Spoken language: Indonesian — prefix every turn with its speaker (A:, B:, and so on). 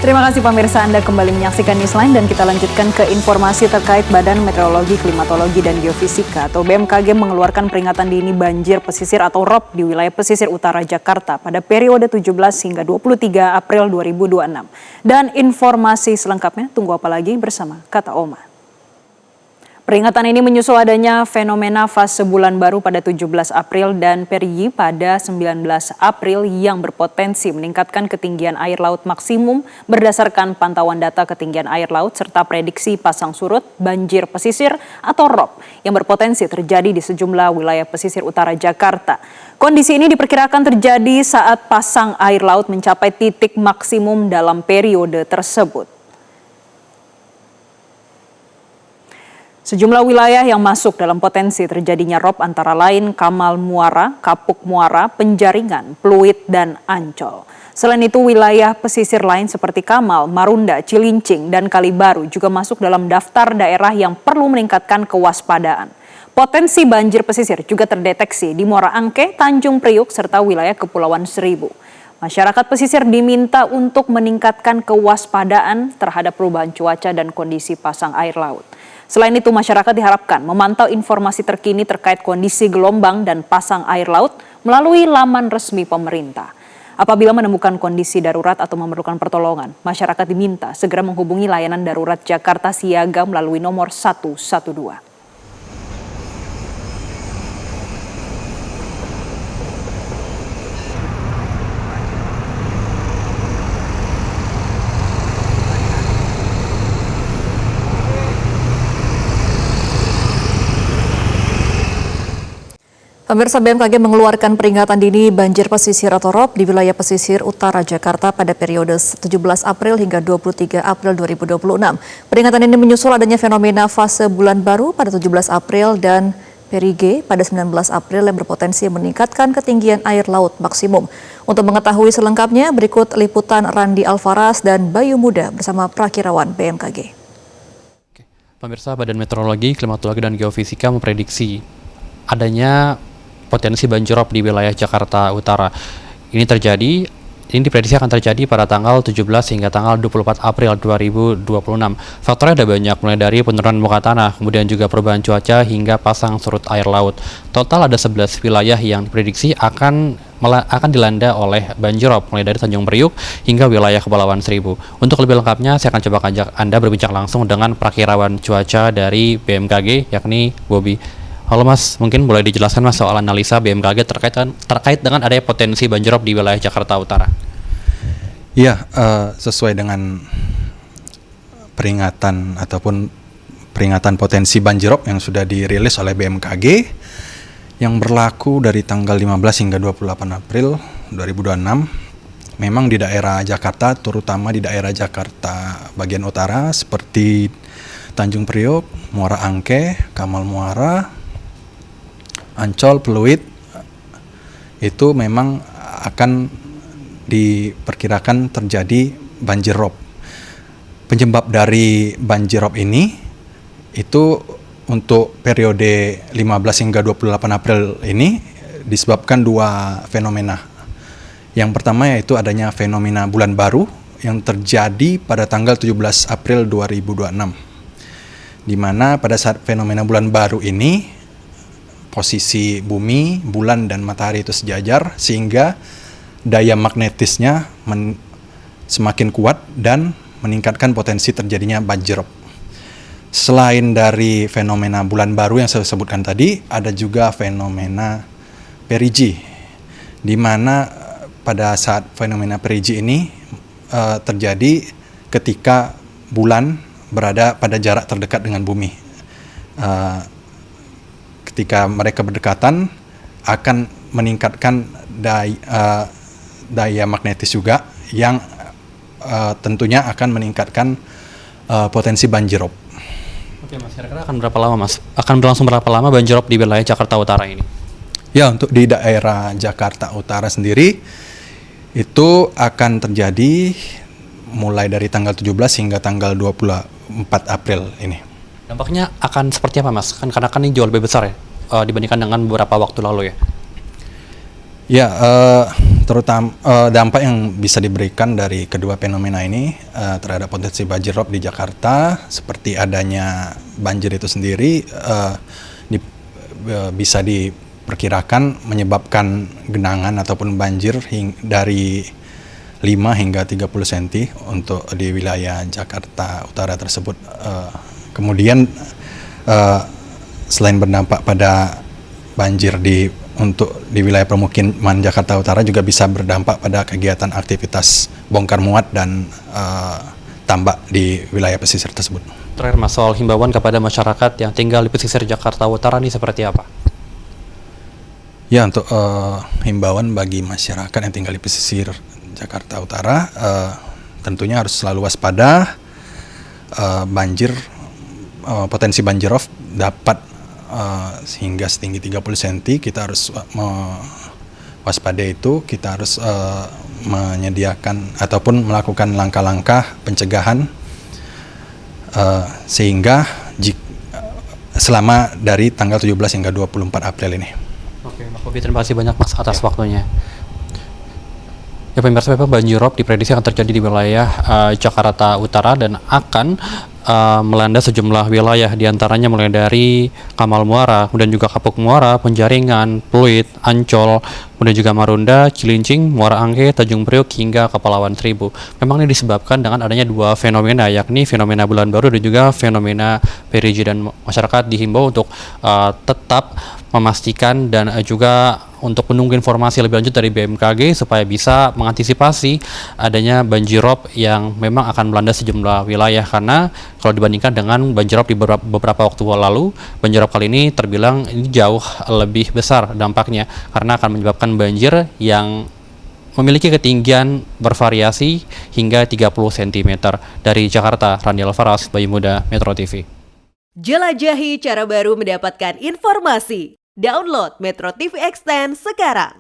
A: Terima kasih pemirsa, Anda kembali menyaksikan Newsline dan kita lanjutkan ke informasi terkait Badan Meteorologi, Klimatologi, dan Geofisika atau BMKG mengeluarkan peringatan dini banjir pesisir atau ROB di wilayah pesisir utara Jakarta pada periode 17 hingga 23 April 2026. Dan informasi selengkapnya tunggu apa lagi bersama Kata Oma. Peringatan ini menyusul adanya fenomena fase bulan baru pada 17 April dan perigi pada 19 April yang berpotensi meningkatkan ketinggian air laut maksimum berdasarkan pantauan data ketinggian air laut serta prediksi pasang surut banjir pesisir atau ROB yang berpotensi terjadi di sejumlah wilayah pesisir utara Jakarta. Kondisi ini diperkirakan terjadi saat pasang air laut mencapai titik maksimum dalam periode tersebut. Sejumlah wilayah yang masuk dalam potensi terjadinya ROB antara lain Kamal Muara, Kapuk Muara, Penjaringan, Pluit, dan Ancol. Selain itu wilayah pesisir lain seperti Kamal, Marunda, Cilincing, dan Kalibaru juga masuk dalam daftar daerah yang perlu meningkatkan kewaspadaan. Potensi banjir pesisir juga terdeteksi di Muara Angke, Tanjung Priuk, serta wilayah Kepulauan Seribu. Masyarakat pesisir diminta untuk meningkatkan kewaspadaan terhadap perubahan cuaca dan kondisi pasang air laut. Selain itu, masyarakat diharapkan memantau informasi terkini terkait kondisi gelombang dan pasang air laut melalui laman resmi pemerintah. Apabila menemukan kondisi darurat atau memerlukan pertolongan, masyarakat diminta segera menghubungi layanan darurat Jakarta Siaga melalui nomor 112. Pemirsa, BMKG mengeluarkan peringatan dini banjir pesisir atau ROB di wilayah pesisir utara Jakarta pada periode 17 April hingga 23 April 2026. Peringatan ini menyusul adanya fenomena fase bulan baru pada 17 April dan perigi pada 19 April yang berpotensi meningkatkan ketinggian air laut maksimum. Untuk mengetahui selengkapnya, berikut liputan Randi Alvaras dan Bayu Muda bersama Prakirawan BMKG.
B: Pemirsa, Badan Meteorologi, Klimatologi, dan Geofisika memprediksi adanya potensi banjir ROB di wilayah Jakarta Utara. Ini diprediksi akan terjadi pada tanggal 17 hingga tanggal 24 April 2026. Faktornya ada banyak, mulai dari penurunan muka tanah, kemudian juga perubahan cuaca hingga pasang surut air laut. Total ada 11 wilayah yang diprediksi akan dilanda oleh banjir ROB, mulai dari Tanjung Priuk hingga wilayah Kepulauan Seribu. Untuk lebih lengkapnya, saya akan coba ajak Anda berbincang langsung dengan Prakirawan Cuaca dari BMKG, yakni Bobi. Halo Mas, mungkin boleh dijelaskan Mas soal analisa BMKG terkait dengan adanya potensi banjir ROB di wilayah Jakarta Utara?
C: Ya, sesuai dengan peringatan potensi banjir ROB yang sudah dirilis oleh BMKG yang berlaku dari tanggal 15 hingga 28 April 2026. Memang di daerah Jakarta, terutama di daerah Jakarta bagian utara seperti Tanjung Priok, Muara Angke, Kamal Muara, Ancol, Pluit, itu memang akan diperkirakan terjadi banjir ROB. Penyebab dari banjir ROB ini itu untuk periode 15 hingga 28 April ini disebabkan dua fenomena. Yang pertama yaitu adanya fenomena bulan baru yang terjadi pada tanggal 17 April 2026. Di mana pada saat fenomena bulan baru ini posisi bumi, bulan, dan matahari itu sejajar sehingga daya magnetisnya semakin kuat dan meningkatkan potensi terjadinya banjir ROB. Selain dari fenomena bulan baru yang saya sebutkan tadi, ada juga fenomena perigi, di mana pada saat fenomena perigi ini terjadi ketika bulan berada pada jarak terdekat dengan bumi. Ketika mereka berdekatan akan meningkatkan daya magnetis juga yang tentunya akan meningkatkan potensi banjir ROB.
B: Oke Mas, kira-kira akan berapa lama Mas? Akan berlangsung berapa lama banjir ROB di wilayah Jakarta Utara ini?
C: Ya, untuk di daerah Jakarta Utara sendiri itu akan terjadi mulai dari tanggal 17 hingga tanggal 24 April ini.
B: Dampaknya akan seperti apa Mas? Karena ini jauh lebih besar ya dibandingkan dengan beberapa waktu lalu ya?
C: Ya, terutama dampak yang bisa diberikan dari kedua fenomena ini terhadap potensi banjir rob di Jakarta, seperti adanya banjir itu sendiri bisa diperkirakan menyebabkan genangan ataupun banjir dari 5 hingga 30 cm untuk di wilayah Jakarta Utara tersebut. Kemudian selain berdampak pada banjir di wilayah permukiman Jakarta Utara, juga bisa berdampak pada kegiatan aktivitas bongkar muat dan tambak di wilayah pesisir tersebut.
B: Terakhir Mas, soal himbauan kepada masyarakat yang tinggal di pesisir Jakarta Utara ini seperti apa?
C: Ya, untuk himbauan bagi masyarakat yang tinggal di pesisir Jakarta Utara, tentunya harus selalu waspada. Potensi banjir rob dapat hingga setinggi 30 cm. Kita harus waspada itu. Kita harus menyediakan ataupun melakukan langkah-langkah pencegahan sehingga selama dari tanggal 17 hingga 24 April ini.
B: Oke, Mas Bobi, terima kasih banyak Mas atas waktunya. Ya pemirsa, memang banjir rob diprediksi akan terjadi di wilayah Jakarta Utara dan akan melanda sejumlah wilayah, diantaranya mulai dari Kamal Muara, kemudian juga Kapuk Muara, Penjaringan, Pluit, Ancol, kemudian juga Marunda, Cilincing, Muara Angke, Tanjung Priok, hingga Kepulauan Seribu. Memang ini disebabkan dengan adanya dua fenomena, yakni fenomena bulan baru dan juga fenomena perigi, dan masyarakat dihimbau untuk tetap memastikan dan juga untuk menunggu informasi lebih lanjut dari BMKG supaya bisa mengantisipasi adanya banjir rob yang memang akan melanda sejumlah wilayah. Karena kalau dibandingkan dengan banjir rob di beberapa waktu lalu, banjir rob kali ini terbilang ini jauh lebih besar dampaknya karena akan menyebabkan banjir yang memiliki ketinggian bervariasi hingga 30 cm. Dari Jakarta, Randi Alvaras, Bayu Muda, Metro TV.
D: Jelajahi cara baru mendapatkan informasi. Download Metro TV Extend sekarang.